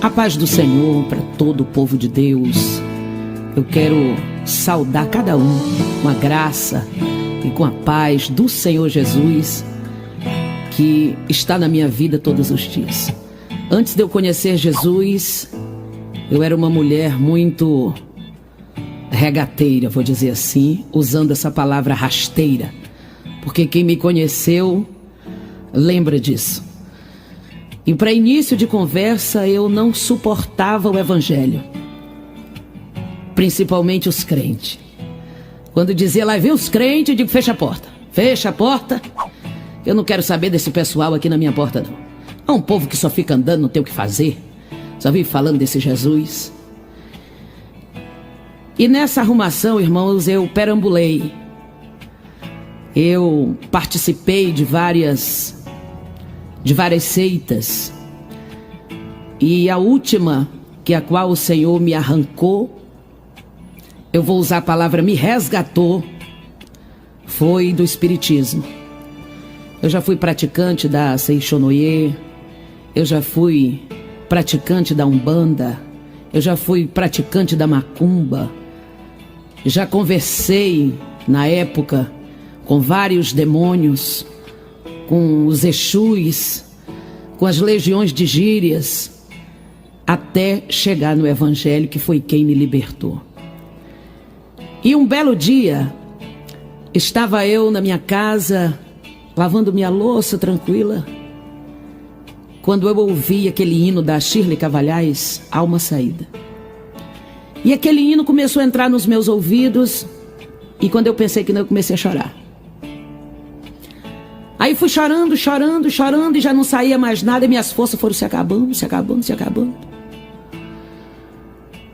A paz do Senhor para todo o povo de Deus. Eu quero saudar cada um com a graça e com a paz do Senhor Jesus, que está na minha vida todos os dias. Antes de eu conhecer Jesus, eu era uma mulher muito regateira, vou dizer assim, usando essa palavra rasteira, porque quem me conheceu lembra disso. E para início de conversa, eu não suportava o evangelho, principalmente os crentes. Quando dizia lá, vem os crentes, eu digo, fecha a porta. Fecha a porta. Eu não quero saber desse pessoal aqui na minha porta, não. É um povo que só fica andando, não tem o que fazer. Só vive falando desse Jesus. E nessa arrumação, irmãos, eu perambulei. Eu participei de várias seitas. E a última, que a qual o Senhor me arrancou, eu vou usar a palavra me resgatou, foi do Espiritismo. Eu já fui praticante da Seixonoye, eu já fui praticante da Umbanda, eu já fui praticante da Macumba, já conversei na época com vários demônios, com os Exus, com as legiões de gírias, até chegar no Evangelho, que foi quem me libertou. E um belo dia, estava eu na minha casa, lavando minha louça tranquila, quando eu ouvi aquele hino da Shirley Cavalhais, Alma Saída. E aquele hino começou a entrar nos meus ouvidos, e quando eu pensei que não, eu comecei a chorar. Aí fui chorando, e já não saía mais nada, e minhas forças foram se acabando.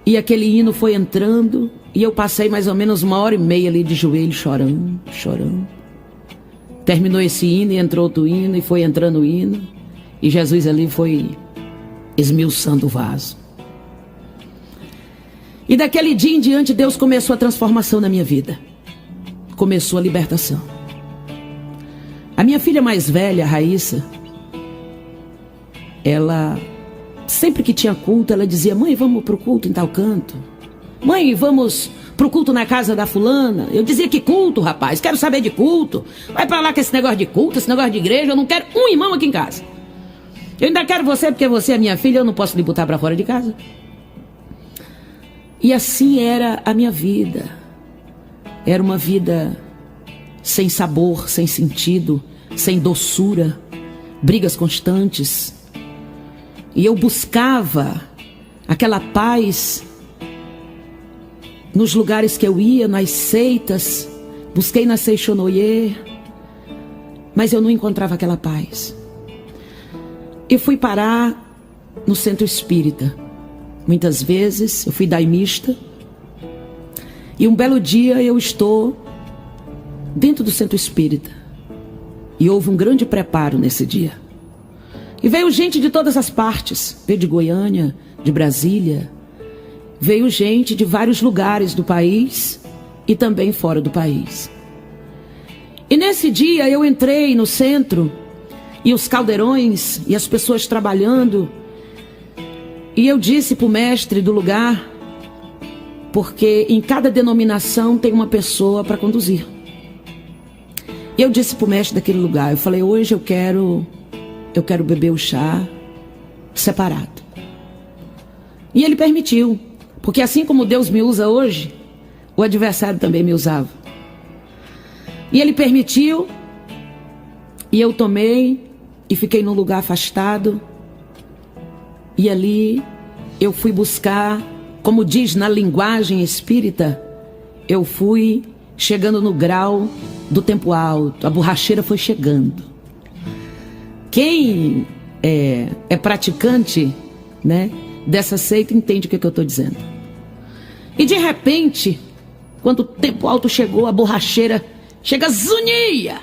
E aquele hino foi entrando, e eu passei mais ou menos 1h30 ali de joelho, chorando. Terminou esse hino, e entrou outro hino, e foi entrando o hino, e Jesus ali foi esmiuçando o vaso. E daquele dia em diante, Deus começou a transformação na minha vida. Começou a libertação. A minha filha mais velha, a Raíssa, ela, sempre que tinha culto, ela dizia, mãe, vamos pro culto em tal canto. Mãe, vamos pro culto na casa da fulana. Eu dizia, que culto, rapaz? Quero saber de culto. Vai pra lá com esse negócio de culto, esse negócio de igreja. Eu não quero um irmão aqui em casa. Eu ainda quero você porque você é minha filha, eu não posso lhe botar pra fora de casa. E assim era a minha vida. Era uma vida sem sabor, sem sentido, sem doçura, brigas constantes. E eu buscava aquela paz nos lugares que eu ia, nas seitas, busquei na Seixonoye, mas eu não encontrava aquela paz. Eu fui parar no centro espírita. Muitas vezes eu fui daimista, e um belo dia eu estou dentro do centro espírita, e houve um grande preparo nesse dia. E veio gente de todas as partes, veio de Goiânia, de Brasília, veio gente de vários lugares do país e também fora do país. E nesse dia eu entrei no centro, e os caldeirões, e as pessoas trabalhando, e eu disse para o mestre do lugar, porque em cada denominação tem uma pessoa para conduzir. E eu disse para o mestre daquele lugar, eu falei, hoje eu quero beber o chá separado. E ele permitiu, porque assim como Deus me usa hoje, o adversário também me usava. E ele permitiu, e eu tomei, e fiquei num lugar afastado, e ali eu fui buscar, como diz na linguagem espírita, eu fui chegando no grau do tempo alto, a borracheira foi chegando. Quem é praticante, né, dessa seita entende o que eu estou dizendo. E de repente, quando o tempo alto chegou, a borracheira chega, zunia.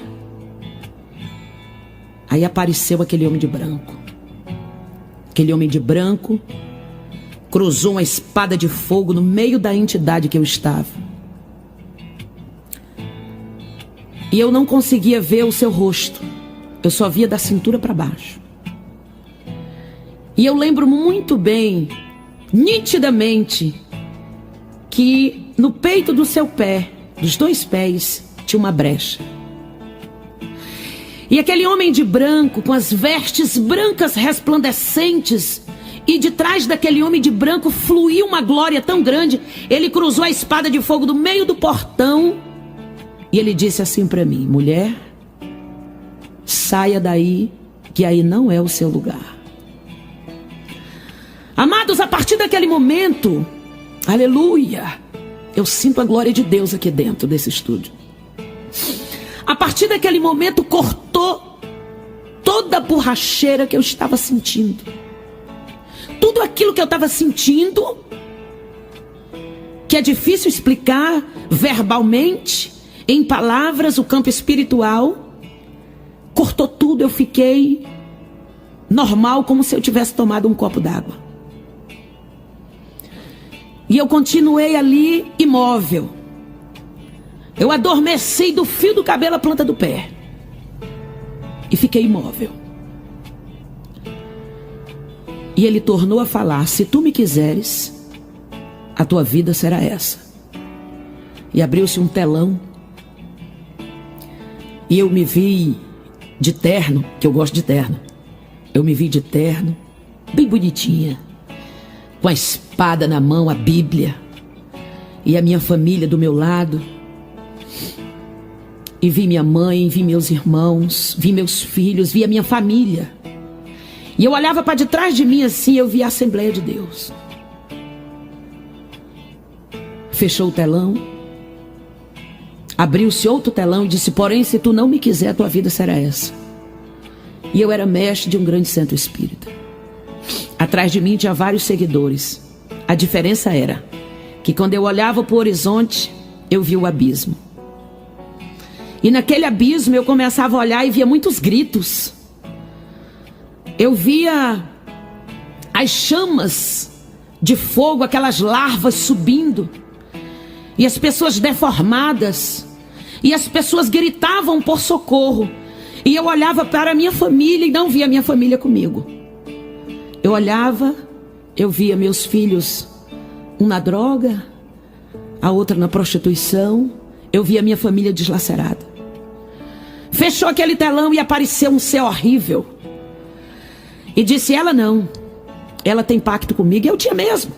Aí apareceu aquele homem de branco. Aquele homem de branco cruzou uma espada de fogo no meio da entidade que eu estava. E eu não conseguia ver o seu rosto. Eu só via da cintura para baixo. E eu lembro muito bem, nitidamente, que no peito do seu pé, dos 2 pés, tinha uma brecha. E aquele homem de branco, com as vestes brancas resplandecentes, e de trás daquele homem de branco fluía uma glória tão grande. Ele cruzou a espada de fogo do meio do portão e ele disse assim para mim: mulher, saia daí, que aí não é o seu lugar. Amados, a partir daquele momento, aleluia, eu sinto a glória de Deus aqui dentro desse estúdio. A partir daquele momento cortou toda a borracheira que eu estava sentindo. Tudo aquilo que eu estava sentindo, que é difícil explicar verbalmente, em palavras, o campo espiritual, cortou tudo. Eu fiquei normal, como se eu tivesse tomado um copo d'água. E eu continuei ali imóvel. Eu adormeci do fio do cabelo à planta do pé. E fiquei imóvel. E ele tornou a falar: se tu me quiseres, a tua vida será essa. E abriu-se um telão. E eu me vi de terno, que eu gosto de terno. Eu me vi de terno, bem bonitinha, com a espada na mão, a Bíblia, e a minha família do meu lado. E vi minha mãe, vi meus irmãos, vi meus filhos, vi a minha família. E eu olhava para de trás de mim assim, eu via a Assembleia de Deus. Fechou o telão. Abriu-se outro telão e disse: porém, se tu não me quiser, a tua vida será essa. E eu era mestre de um grande centro espírita. Atrás de mim tinha vários seguidores. A diferença era que quando eu olhava para o horizonte, eu via o abismo. E naquele abismo eu começava a olhar e via muitos gritos. Eu via as chamas de fogo, aquelas larvas subindo, e as pessoas deformadas, e as pessoas gritavam por socorro. E eu olhava para a minha família e não via a minha família comigo. Eu olhava, eu via meus filhos, um na droga, a outra na prostituição. Eu via a minha família deslacerada. Fechou aquele telão e apareceu um ser horrível. E disse: ela não, ela tem pacto comigo. E eu tinha mesmo.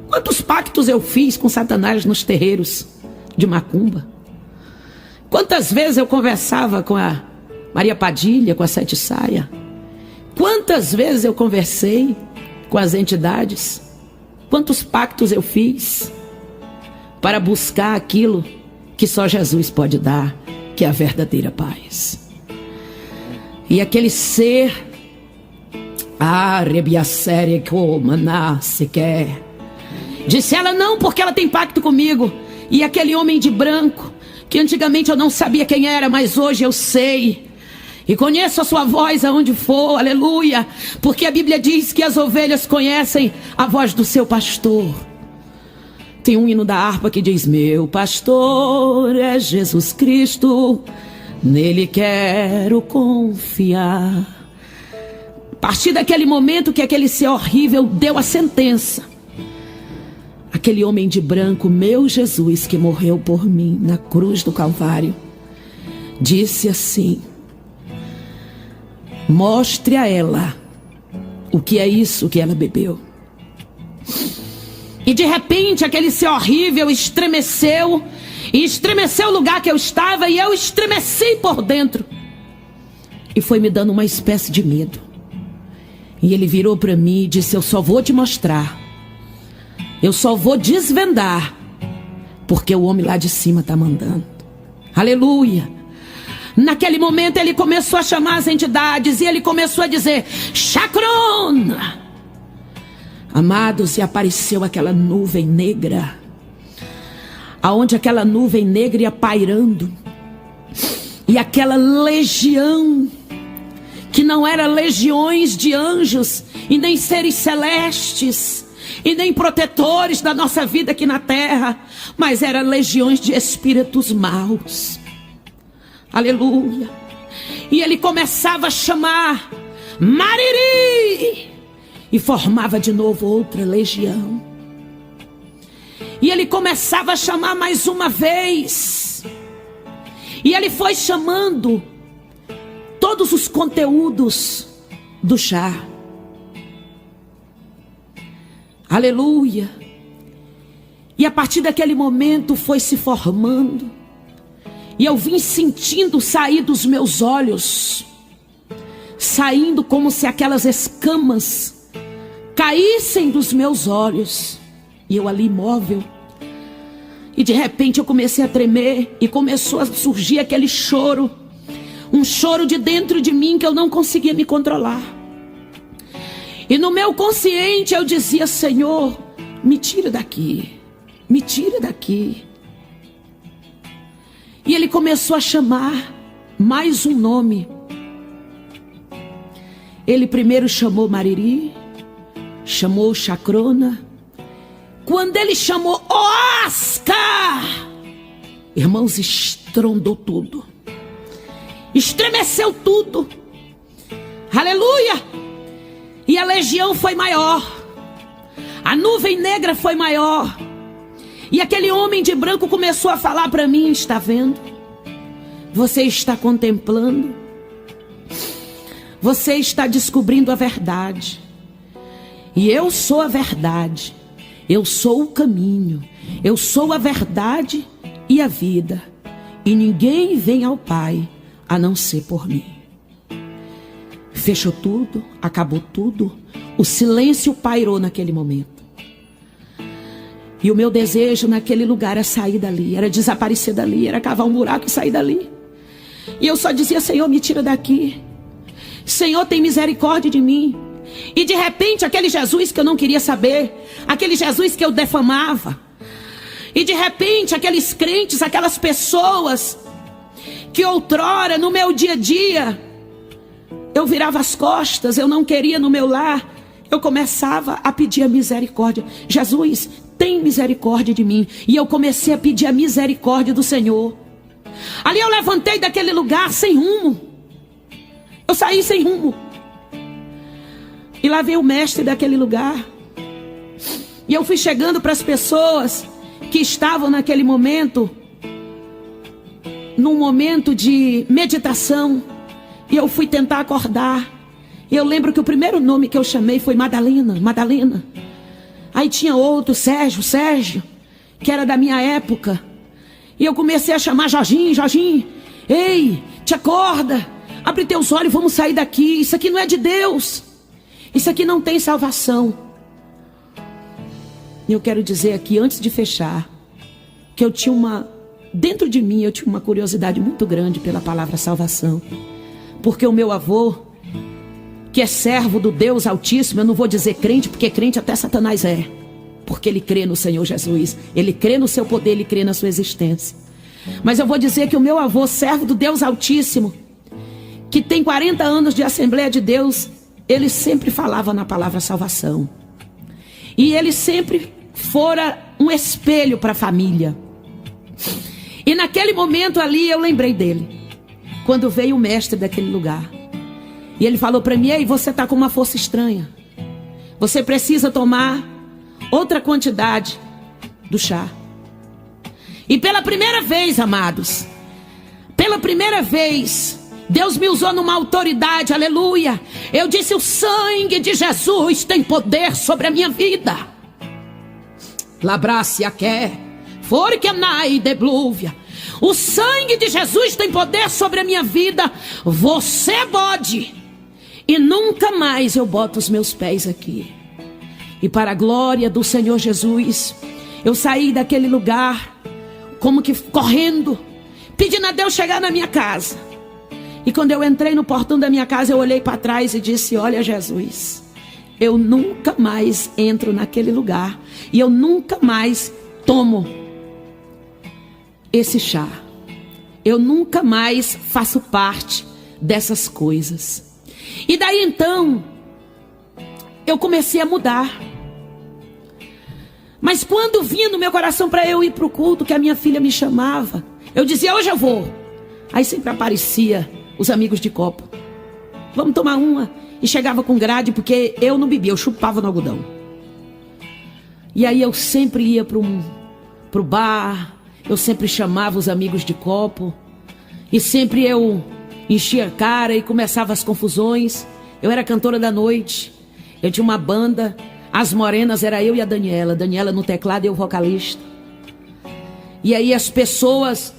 Quantos pactos eu fiz com Satanás nos terreiros de macumba? Quantas vezes eu conversava com a Maria Padilha, com a Sete Saia? Quantas vezes eu conversei com as entidades? Quantos pactos eu fiz para buscar aquilo que só Jesus pode dar, que é a verdadeira paz. E aquele ser, disse: ela não, porque ela tem pacto comigo. E aquele homem de branco, que antigamente eu não sabia quem era, mas hoje eu sei, e conheço a sua voz aonde for, aleluia, porque a Bíblia diz que as ovelhas conhecem a voz do seu pastor. Tem um hino da harpa que diz: meu pastor é Jesus Cristo, nele quero confiar. A partir daquele momento que aquele ser horrível deu a sentença, aquele homem de branco, meu Jesus, que morreu por mim na cruz do Calvário, disse assim: mostre a ela o que é isso que ela bebeu. E de repente aquele ser horrível estremeceu, e estremeceu o lugar que eu estava, e eu estremeci por dentro. E foi me dando uma espécie de medo. E ele virou para mim e disse: eu só vou te mostrar, eu só vou desvendar, porque o homem lá de cima está mandando. Aleluia. Naquele momento ele começou a chamar as entidades, e ele começou a dizer: Chakron. Amados, e apareceu aquela nuvem negra, aonde aquela nuvem negra ia pairando, e aquela legião, que não era legiões de anjos, e nem seres celestes, e nem protetores da nossa vida aqui na terra, mas eram legiões de espíritos maus. Aleluia. E ele começava a chamar: Mariri. e formava de novo outra legião. E ele começava a chamar mais uma vez. E ele foi chamando todos os conteúdos do chá. Aleluia. E a partir daquele momento foi se formando. E eu vim sentindo sair dos meus olhos, saindo como se aquelas escamas caíssem dos meus olhos. E eu ali imóvel. E de repente eu comecei a tremer. E começou a surgir aquele choro. Um choro de dentro de mim que eu não conseguia me controlar. E no meu consciente eu dizia: Senhor, me tira daqui. Me tira daqui. E ele começou a chamar mais um nome. Ele primeiro chamou Mariri, chamou Chacrona. Quando ele chamou Oscar, irmãos, estrondou tudo. Estremeceu tudo. Aleluia. E a legião foi maior. A nuvem negra foi maior. E aquele homem de branco começou a falar para mim: está vendo? Você está contemplando. Você está descobrindo a verdade. E eu sou a verdade. Eu sou o caminho. Eu sou a verdade e a vida. E ninguém vem ao Pai a não ser por mim. Fechou tudo, acabou tudo. O silêncio pairou naquele momento. E o meu desejo naquele lugar era sair dali, era desaparecer dali, era cavar um buraco e sair dali. E eu só dizia: Senhor, me tira daqui. Senhor, tem misericórdia de mim. E de repente aquele Jesus que eu não queria saber, aquele Jesus que eu defamava, e de repente aqueles crentes, aquelas pessoas que outrora no meu dia a dia eu virava as costas, eu não queria no meu lar, eu começava a pedir a misericórdia. Jesus, tem misericórdia de mim. E eu comecei a pedir a misericórdia do Senhor. Ali eu levantei daquele lugar sem rumo. Eu saí sem rumo. E lá veio o mestre daquele lugar. E eu fui chegando para as pessoas que estavam naquele momento, num momento de meditação. E eu fui tentar acordar. E eu lembro que o primeiro nome que eu chamei foi Madalena, Madalena. Aí tinha outro, Sérgio, que era da minha época. E eu comecei a chamar Jorginho. Ei, te acorda. Abre teus olhos, vamos sair daqui. Isso aqui não é de Deus. Isso aqui não tem salvação. E eu quero dizer aqui, antes de fechar, que eu tinha dentro de mim eu tinha uma curiosidade muito grande pela palavra salvação. Porque o meu avô, que é servo do Deus Altíssimo, eu não vou dizer crente, porque crente até Satanás é. Porque ele crê no Senhor Jesus. Ele crê no seu poder, ele crê na sua existência. Mas eu vou dizer que o meu avô, servo do Deus Altíssimo, que tem 40 anos de Assembleia de Deus, ele sempre falava na palavra salvação. E ele sempre fora um espelho para a família. E naquele momento ali eu lembrei dele. Quando veio o mestre daquele lugar. E ele falou para mim: ei, você está com uma força estranha. Você precisa tomar outra quantidade do chá. E pela primeira vez, amados, pela primeira vez, Deus me usou numa autoridade, aleluia. Eu disse: o sangue de Jesus tem poder sobre a minha vida. Labracia quer, porque nai deblúvia. O sangue de Jesus tem poder sobre a minha vida. Você pode. E nunca mais eu boto os meus pés aqui. E para a glória do Senhor Jesus, eu saí daquele lugar, como que correndo, pedindo a Deus chegar na minha casa. E quando eu entrei no portão da minha casa, eu olhei para trás e disse: olha, Jesus, eu nunca mais entro naquele lugar. E eu nunca mais tomo esse chá. Eu nunca mais faço parte dessas coisas. E daí então, eu comecei a mudar. Mas quando vinha no meu coração para eu ir para o culto, que a minha filha me chamava, eu dizia: hoje eu vou. Aí sempre aparecia os amigos de copo. Vamos tomar uma. e chegava com grade, porque eu não bebia, eu chupava no algodão. E aí eu sempre ia pro bar, eu sempre chamava os amigos de copo, e sempre eu enchia a cara e começava as confusões. Eu era cantora da noite, eu tinha uma banda, as morenas era eu e a Daniela no teclado e eu vocalista. E aí as pessoas,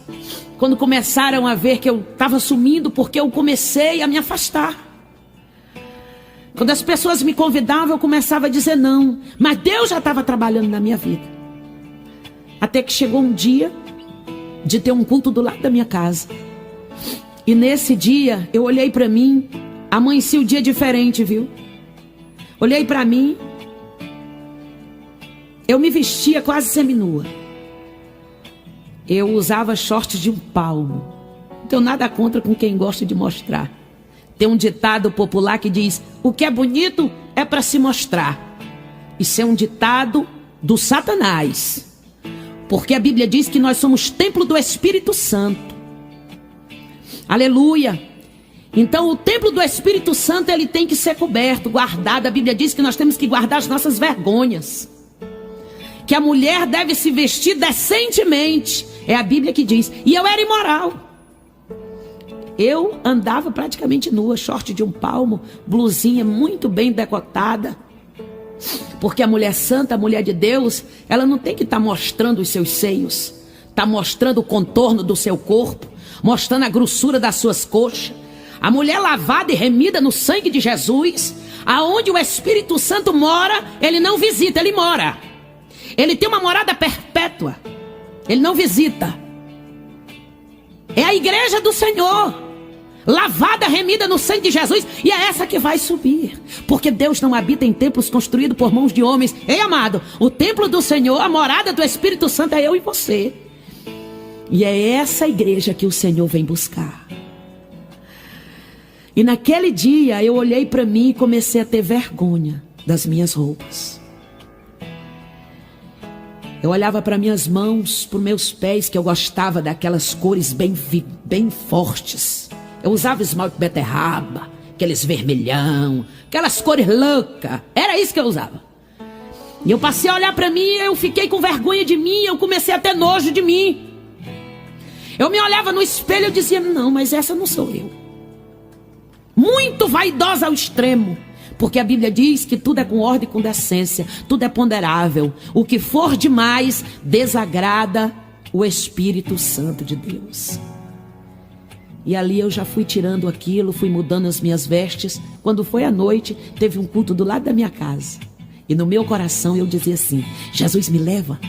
quando começaram a ver que eu estava sumindo, porque eu comecei a me afastar. Quando as pessoas me convidavam, eu começava a dizer não. Mas Deus já estava trabalhando na minha vida. Até que chegou um dia de ter um culto do lado da minha casa. E nesse dia, eu olhei para mim, amanheci o dia diferente, viu? Olhei para mim, eu me vestia quase seminua. Eu usava shorts de 1 palmo. Não tenho nada contra com quem gosta de mostrar. Tem um ditado popular que diz: o que é bonito é para se mostrar. Isso é um ditado do Satanás. Porque a Bíblia diz que nós somos templo do Espírito Santo. Aleluia. Então o templo do Espírito Santo, ele tem que ser coberto, guardado. A Bíblia diz que nós temos que guardar as nossas vergonhas. Que a mulher deve se vestir decentemente. É a Bíblia que diz. E eu era imoral. Eu andava praticamente nua, short de 1 palmo, blusinha muito bem decotada. Porque a mulher santa, a mulher de Deus, ela não tem que estar mostrando os seus seios. Está mostrando o contorno do seu corpo, mostrando a grossura das suas coxas. A mulher lavada e remida no sangue de Jesus, aonde o Espírito Santo mora, ele não visita, ele mora. Ele tem uma morada perpétua. Ele não visita. É a igreja do Senhor, lavada, remida no sangue de Jesus. E é essa que vai subir. Porque Deus não habita em templos construídos por mãos de homens. Ei, amado, o templo do Senhor, a morada do Espírito Santo é eu e você. E é essa igreja que o Senhor vem buscar. E naquele dia eu olhei para mim e comecei a ter vergonha das minhas roupas. Eu olhava para minhas mãos, para os meus pés, que eu gostava daquelas cores bem fortes. Eu usava esmalte beterraba, aqueles vermelhão, aquelas cores loucas. Era isso que eu usava. E eu passei a olhar para mim, eu fiquei com vergonha de mim, eu comecei a ter nojo de mim. Eu me olhava no espelho e eu dizia: não, mas essa não sou eu. Muito vaidosa ao extremo. Porque a Bíblia diz que tudo é com ordem e com decência, tudo é ponderável. O que for demais desagrada o Espírito Santo de Deus. E ali eu já fui tirando aquilo, fui mudando as minhas vestes. Quando foi à noite, teve um culto do lado da minha casa. E no meu coração eu dizia assim: Jesus, me leva,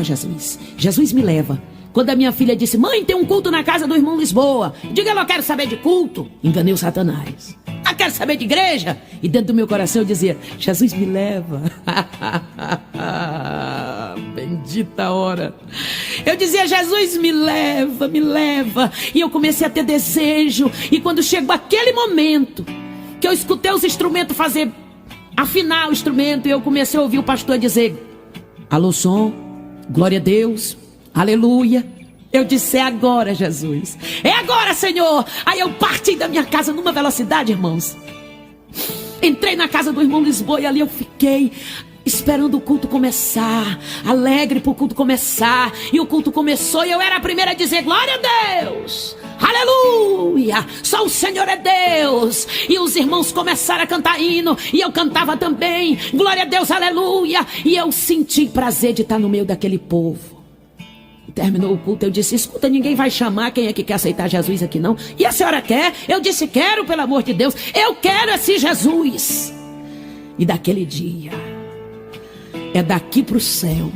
Jesus. Jesus, me leva. Quando a minha filha disse: mãe, tem um culto na casa do irmão Lisboa. Diga, eu não quero saber de culto. Enganei o Satanás. Eu quero saber de igreja. E dentro do meu coração eu dizia: Jesus, me leva. Bendita hora. Eu dizia: Jesus, me leva, me leva. E eu comecei a ter desejo. E quando chegou aquele momento que eu escutei os instrumentos afinar o instrumento, e eu comecei a ouvir o pastor dizer: alô, som, glória a Deus, aleluia. Eu disse: é agora, Jesus, é agora, Senhor. Aí eu parti da minha casa numa velocidade, irmãos. Entrei na casa do irmão Lisboa e ali eu fiquei esperando o culto começar, alegre para o culto começar. E o culto começou e eu era a primeira a dizer: glória a Deus, aleluia, só o Senhor é Deus. E os irmãos começaram a cantar hino, e eu cantava também: glória a Deus, aleluia. E eu senti prazer de estar no meio daquele povo. Terminou o culto, eu disse: escuta, ninguém vai chamar quem é que quer aceitar Jesus aqui não. E a senhora quer? Eu disse: quero, pelo amor de Deus, eu quero esse Jesus. E daquele dia, é daqui para o céu,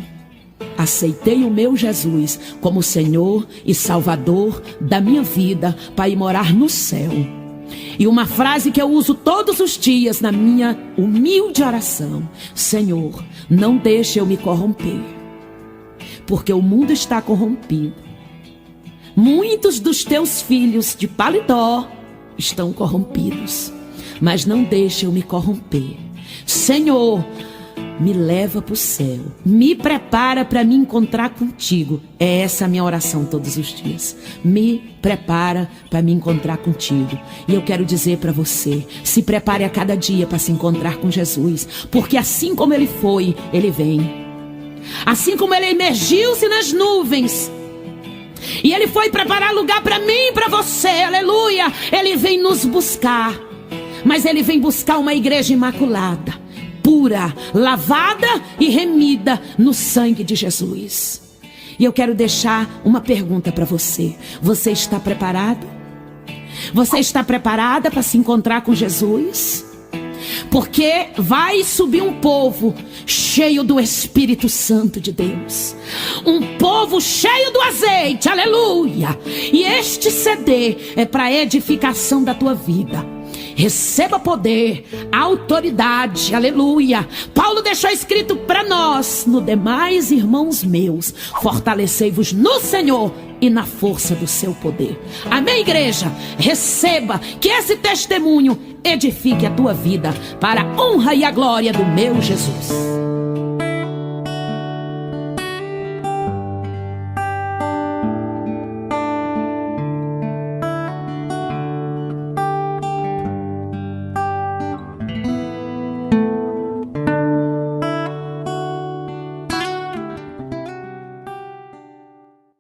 aceitei o meu Jesus como Senhor e Salvador da minha vida, para ir morar no céu. E uma frase que eu uso todos os dias na minha humilde oração: Senhor, não deixe eu me corromper, porque o mundo está corrompido. Muitos dos teus filhos de paletó estão corrompidos, mas não deixe eu me corromper. Senhor, me leva para o céu, me prepara para me encontrar contigo. É essa a minha oração todos os dias. Me prepara para me encontrar contigo. E eu quero dizer para você, se prepare a cada dia para se encontrar com Jesus, porque assim como ele foi, ele vem. Assim como ele emergiu-se nas nuvens e ele foi preparar lugar para mim e para você, aleluia, ele vem nos buscar. Mas ele vem buscar uma igreja imaculada, pura, lavada e remida no sangue de Jesus. E eu quero deixar uma pergunta para você. Você está preparado? Você está preparada para se encontrar com Jesus? Porque vai subir um povo cheio do Espírito Santo de Deus. Um povo cheio do azeite, aleluia. E este CD é para edificação da tua vida. Receba poder, autoridade, aleluia. Paulo deixou escrito para nós: no demais, irmãos meus, fortalecei-vos no Senhor e na força do seu poder. Amém, igreja? Receba, que esse testemunho edifique a tua vida para a honra e a glória do meu Jesus.